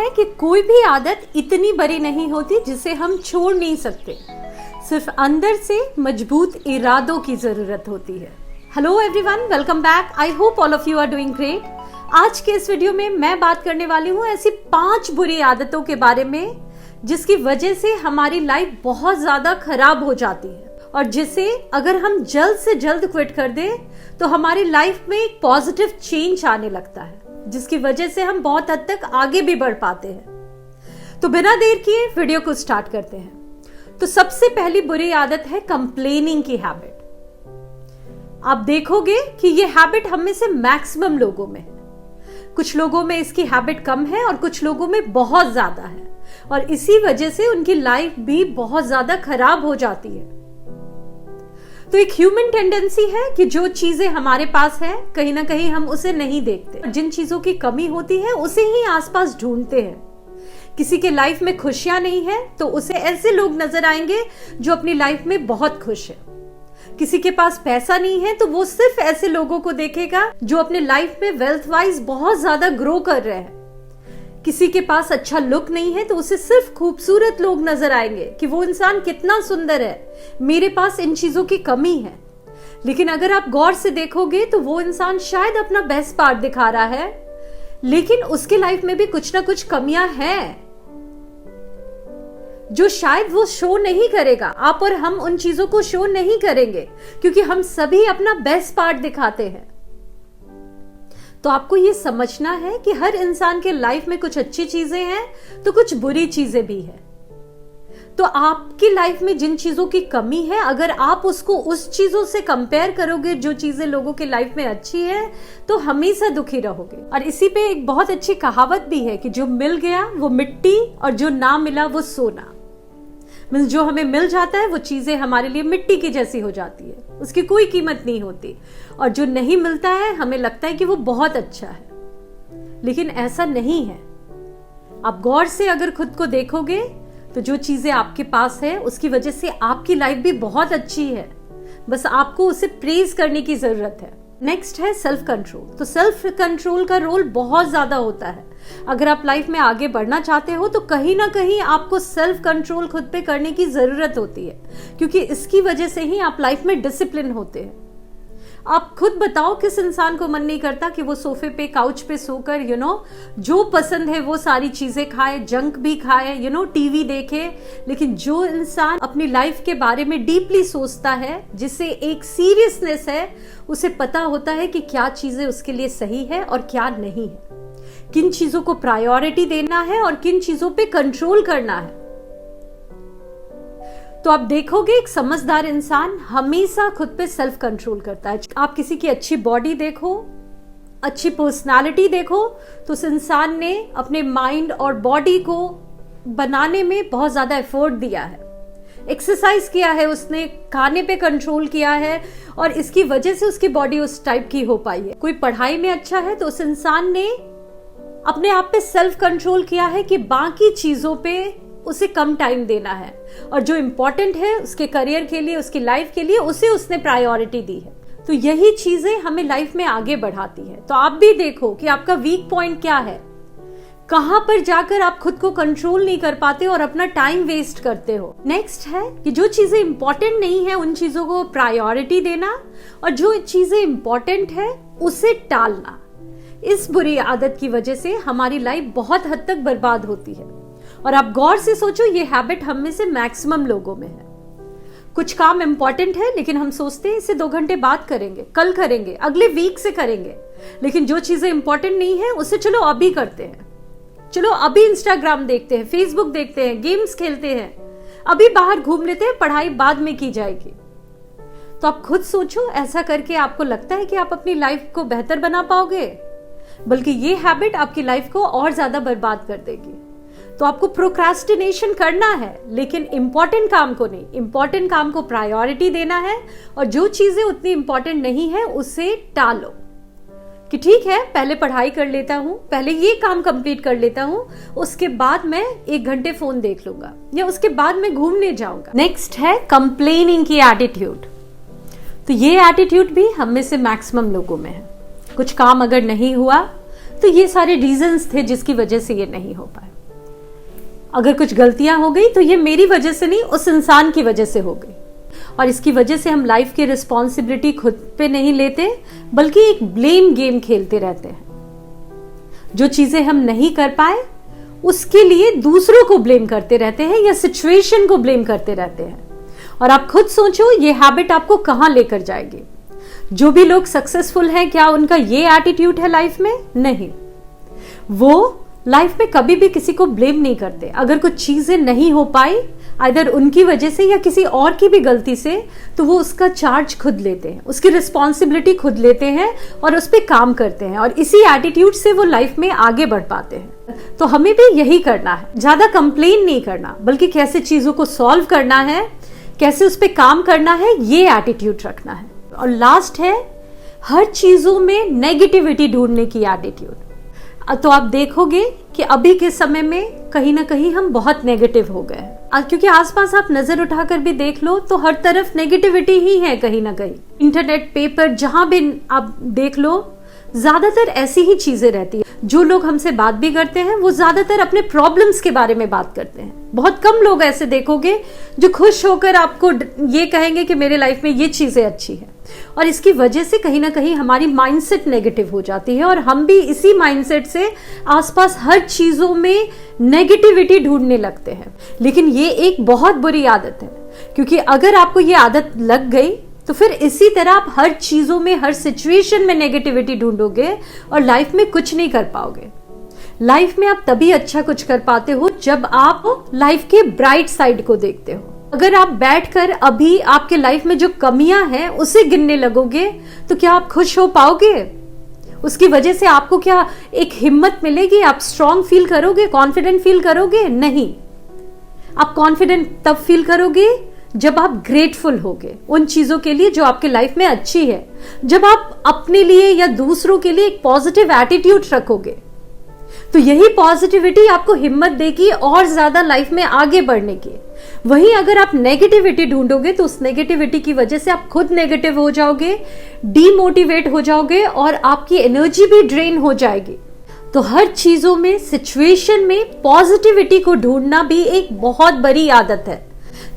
है कि कोई भी आदत इतनी बड़ी नहीं होती जिसे हम छोड़ नहीं सकते, सिर्फ अंदर से मजबूत इरादों की जरूरत होती है। Hello everyone, welcome back. I hope all of you are doing great. आज के इस वीडियो में मैं बात करने वाली हूँ ऐसी 5 बुरी आदतों के बारे में जिसकी वजह से हमारी लाइफ बहुत ज्यादा खराब हो जाती है और जिसे अगर हम जल्द से जल्द क्विट कर दें तो हमारी लाइफ में एक पॉजिटिव चेंज आने लगता है, जिसकी वजह से हम बहुत हद तक आगे भी बढ़ पाते हैं। तो बिना देर किए वीडियो को स्टार्ट करते हैं। तो सबसे पहली बुरी आदत है कंप्लेनिंग की हैबिट। आप देखोगे कि ये हैबिट हम में से मैक्सिमम लोगों में है। कुछ लोगों में इसकी हैबिट कम है और कुछ लोगों में बहुत ज्यादा है और इसी वजह से उनकी लाइफ भी बहुत ज्यादा खराब हो जाती है। तो एक ह्यूमन टेंडेंसी है कि जो चीजें हमारे पास है कहीं ना कहीं हम उसे नहीं देखते। जिन चीजों की कमी होती है उसे ही आसपास ढूंढते हैं। किसी के लाइफ में खुशियां नहीं है तो उसे ऐसे लोग नजर आएंगे जो अपनी लाइफ में बहुत खुश है। किसी के पास पैसा नहीं है तो वो सिर्फ ऐसे लोगों को देखेगा जो अपने लाइफ में वेल्थ वाइज बहुत ज्यादा ग्रो कर रहे हैं। किसी के पास अच्छा लुक नहीं है तो उसे सिर्फ खूबसूरत लोग नजर आएंगे कि वो इंसान कितना सुंदर है, मेरे पास इन चीजों की कमी है। लेकिन अगर आप गौर से देखोगे तो वो इंसान शायद अपना बेस्ट पार्ट दिखा रहा है, लेकिन उसके लाइफ में भी कुछ ना कुछ कमियां हैं जो शायद वो शो नहीं करेगा। आप और हम उन चीजों को शो नहीं करेंगे क्योंकि हम सभी अपना बेस्ट पार्ट दिखाते हैं। तो आपको ये समझना है कि हर इंसान के लाइफ में कुछ अच्छी चीजें हैं तो कुछ बुरी चीजें भी हैं। तो आपकी लाइफ में जिन चीजों की कमी है, अगर आप उसको उस चीजों से कंपेयर करोगे जो चीजें लोगों के लाइफ में अच्छी है तो हमेशा दुखी रहोगे। और इसी पे एक बहुत अच्छी कहावत भी है कि जो मिल गया वो मिट्टी और जो ना मिला वो सोना। मीन्स जो हमें मिल जाता है वो चीजें हमारे लिए मिट्टी की जैसी हो जाती है, उसकी कोई कीमत नहीं होती। और जो नहीं मिलता है हमें लगता है कि वो बहुत अच्छा है, लेकिन ऐसा नहीं है। आप गौर से अगर खुद को देखोगे तो जो चीजें आपके पास है उसकी वजह से आपकी लाइफ भी बहुत अच्छी है, बस आपको उसे प्रेज करने की जरूरत है। नेक्स्ट है सेल्फ कंट्रोल। तो सेल्फ कंट्रोल का रोल बहुत ज्यादा होता है। अगर आप लाइफ में आगे बढ़ना चाहते हो तो कहीं ना कहीं आपको सेल्फ कंट्रोल खुद पे करने की जरूरत होती है, क्योंकि इसकी वजह से ही आप लाइफ में डिसिप्लिन होते हैं। आप खुद बताओ किस इंसान को मन नहीं करता कि वो सोफे पे काउच पे सोकर जो पसंद है वो सारी चीजें खाए, जंक भी खाए, टीवी देखे। लेकिन जो इंसान अपनी लाइफ के बारे में डीपली सोचता है, जिसे एक सीरियसनेस है, उसे पता होता है कि क्या चीजें उसके लिए सही है और क्या नहीं है, किन चीजों को प्रायोरिटी देना है और किन चीजों पे कंट्रोल करना है। तो आप देखोगे एक समझदार इंसान हमेशा खुद पे सेल्फ कंट्रोल करता है। आप किसी की अच्छी बॉडी देखो, अच्छी पर्सनालिटी देखो, तो उस इंसान ने अपने माइंड और बॉडी को बनाने में बहुत ज्यादा एफर्ट दिया है, एक्सरसाइज किया है, उसने खाने पे कंट्रोल किया है और इसकी वजह से उसकी बॉडी उस टाइप की हो पाई है। कोई पढ़ाई में अच्छा है तो उस इंसान ने अपने आप पे सेल्फ कंट्रोल किया है कि बाकी चीजों पे उसे कम टाइम देना है और जो इम्पोर्टेंट है उसके करियर के लिए, उसकी लाइफ के लिए, उसे उसने प्रायोरिटी दी है। तो यही चीजें हमें लाइफ में आगे बढ़ाती है। तो आप भी देखो कि आपका वीक पॉइंट क्या है, कहां पर जाकर आप खुद को कंट्रोल नहीं कर पाते और अपना टाइम वेस्ट करते हो। नेक्स्ट है कि जो चीजें इंपॉर्टेंट नहीं है उन चीजों को प्रायोरिटी देना और जो चीजें इंपॉर्टेंट है उसे टालना। इस बुरी आदत की वजह से हमारी लाइफ बहुत हद तक बर्बाद होती है। और आप गौर से सोचो, ये हैबिट हम में से मैक्सिमम लोगों में है। कुछ काम इंपॉर्टेंट है लेकिन हम सोचते हैं इसे 2 घंटे बाद करेंगे, कल करेंगे, अगले वीक से करेंगे। लेकिन जो चीजें इंपॉर्टेंट नहीं है उसे चलो अभी करते हैं, चलो अभी इंस्टाग्राम देखते हैं, फेसबुक देखते हैं, गेम्स खेलते हैं, अभी बाहर घूम लेते हैं, पढ़ाई बाद में की जाएगी। तो आप खुद सोचो, ऐसा करके आपको लगता है कि आप अपनी लाइफ को बेहतर बना पाओगे? बल्कि ये हैबिट आपकी लाइफ को और ज्यादा बर्बाद कर देगी। तो आपको प्रोक्रास्टिनेशन करना है लेकिन इंपॉर्टेंट काम को नहीं, इंपॉर्टेंट काम को प्रायोरिटी देना है और जो चीजें उतनी इंपॉर्टेंट नहीं है उसे टालो। कि ठीक है, पहले पढ़ाई कर लेता हूं, पहले ये काम कंप्लीट कर लेता हूं, उसके बाद मैं 1 घंटे फोन देख लूंगा या उसके बाद मैं घूमने जाऊंगा। नेक्स्ट है कंप्लेनिंग की एटीट्यूड। तो ये एटीट्यूड भी हम में से मैक्सिमम लोगों में है। कुछ काम अगर नहीं हुआ तो ये सारे रीजंस थे जिसकी वजह से ये नहीं हो पाया। अगर कुछ गलतियां हो गई तो ये मेरी वजह से नहीं, उस इंसान की वजह से हो गई। और इसकी वजह से हम लाइफ की रिस्पॉन्सिबिलिटी खुद पे नहीं लेते, बल्कि एक ब्लेम गेम खेलते रहते हैं। जो चीजें हम नहीं कर पाए उसके लिए दूसरों को ब्लेम करते रहते हैं या सिचुएशन को ब्लेम करते रहते हैं। और आप खुद सोचो ये हैबिट आपको कहां लेकर जाएगी। जो भी लोग सक्सेसफुल हैं, क्या उनका ये एटीट्यूड है लाइफ में? नहीं। वो लाइफ में कभी भी किसी को ब्लेम नहीं करते। अगर कुछ चीजें नहीं हो पाई आइदर उनकी वजह से या किसी और की भी गलती से, तो वो उसका चार्ज खुद लेते हैं, उसकी रिस्पॉन्सिबिलिटी खुद लेते हैं और उस पर काम करते हैं। और इसी एटीट्यूड से वो लाइफ में आगे बढ़ पाते हैं। तो हमें भी यही करना है, ज्यादा कंप्लेन नहीं करना, बल्कि कैसे चीजों को सॉल्व करना है, कैसे उस पर काम करना है, ये एटीट्यूड रखना है। और लास्ट है हर चीजों में नेगेटिविटी ढूंढने की एटीट्यूड। तो आप देखोगे कि अभी के समय में कहीं ना कहीं हम बहुत नेगेटिव हो गए हैं, क्योंकि आसपास आप नजर उठाकर भी देख लो तो हर तरफ नेगेटिविटी ही है कहीं ना कहीं। इंटरनेट, पेपर, जहां भी आप देख लो ज्यादातर ऐसी ही चीजें रहती है। जो लोग हमसे बात भी करते हैं वो ज्यादातर अपने प्रॉब्लम्स के बारे में बात करते हैं। बहुत कम लोग ऐसे देखोगे जो खुश होकर आपको ये कहेंगे कि मेरे लाइफ में ये चीजें अच्छी है। और इसकी वजह से कहीं ना कहीं हमारी माइंडसेट नेगेटिव हो जाती है और हम भी इसी माइंडसेट से आसपास हर चीजों में नेगेटिविटी ढूंढने लगते हैं। लेकिन ये एक बहुत बुरी आदत है, क्योंकि अगर आपको ये आदत लग गई तो फिर इसी तरह आप हर चीजों में, हर सिचुएशन में नेगेटिविटी ढूंढोगे और लाइफ में कुछ नहीं कर पाओगे। लाइफ में आप तभी अच्छा कुछ कर पाते हो जब आप लाइफ के ब्राइट साइड को देखते हो। अगर आप बैठकर अभी आपके लाइफ में जो कमियां हैं उसे गिनने लगोगे तो क्या आप खुश हो पाओगे? उसकी वजह से आपको क्या एक हिम्मत मिलेगी? आप स्ट्रांग फील करोगे, कॉन्फिडेंट फील करोगे? नहीं। आप कॉन्फिडेंट तब फील करोगे जब आप ग्रेटफुल होगे उन चीजों के लिए जो आपके लाइफ में अच्छी है। जब आप अपने लिए या दूसरों के लिए एक पॉजिटिव एटीट्यूड रखोगे तो यही पॉजिटिविटी आपको हिम्मत देगी और ज्यादा लाइफ में आगे बढ़ने की। वहीं अगर आप नेगेटिविटी ढूंढोगे तो उस नेगेटिविटी की वजह से आप खुद नेगेटिव हो जाओगे, डीमोटिवेट हो जाओगे और आपकी एनर्जी भी ड्रेन हो जाएगी। तो हर चीजों में, सिचुएशन में पॉजिटिविटी को ढूंढना भी एक बहुत बड़ी आदत है,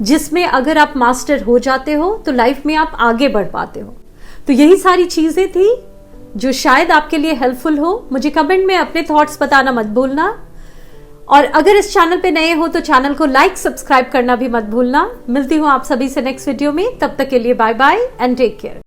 जिसमें अगर आप मास्टर हो जाते हो तो लाइफ में आप आगे बढ़ पाते हो। तो यही सारी चीजें थी जो शायद आपके लिए हेल्पफुल हो। मुझे कमेंट में अपने थॉट्स बताना मत भूलना। और अगर इस चैनल पे नए हो तो चैनल को लाइक, सब्सक्राइब करना भी मत भूलना। मिलती हूँ आप सभी से नेक्स्ट वीडियो में। तब तक के लिए bye bye and take care.